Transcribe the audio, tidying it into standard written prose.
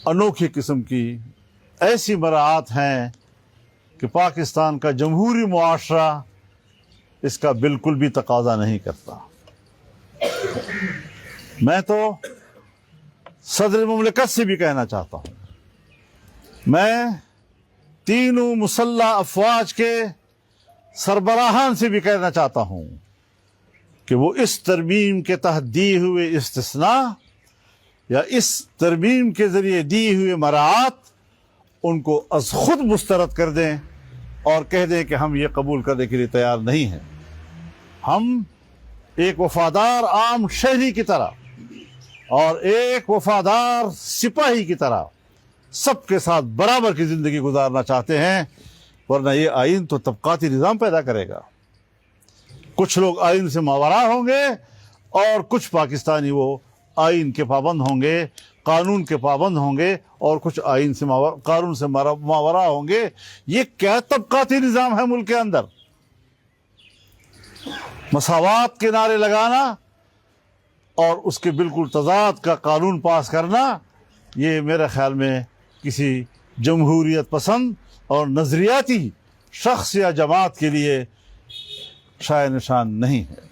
انوکھی قسم کی ایسی مراعات ہیں کہ پاکستان کا جمہوری معاشرہ اس کا بالکل بھی تقاضا نہیں کرتا۔ میں تو صدر مملکت سے بھی کہنا چاہتا ہوں، میں تینوں مسلح افواج کے سربراہان سے بھی کہنا چاہتا ہوں کہ وہ اس ترمیم کے تحت دیے ہوئے استثناء یا اس ترمیم کے ذریعے دی ہوئے مراعات ان کو از خود مسترد کر دیں اور کہہ دیں کہ ہم یہ قبول کرنے کے لیے تیار نہیں ہیں۔ ہم ایک وفادار عام شہری کی طرح اور ایک وفادار سپاہی کی طرح سب کے ساتھ برابر کی زندگی گزارنا چاہتے ہیں، ورنہ یہ آئین تو طبقاتی نظام پیدا کرے گا۔ کچھ لوگ آئین سے ماوراء ہوں گے اور کچھ پاکستانی وہ آئین کے پابند ہوں گے، قانون کے پابند ہوں گے، اور کچھ آئین سے قانون سے ماوراء ہوں گے۔ یہ کیا طبقاتی نظام ہے ملک کے اندر؟ مساوات کے نعرے لگانا اور اس کے بالکل تضاد کا قانون پاس کرنا، یہ میرے خیال میں کسی جمہوریت پسند اور نظریاتی شخص یا جماعت کے لیے شائع نشان نہیں ہے۔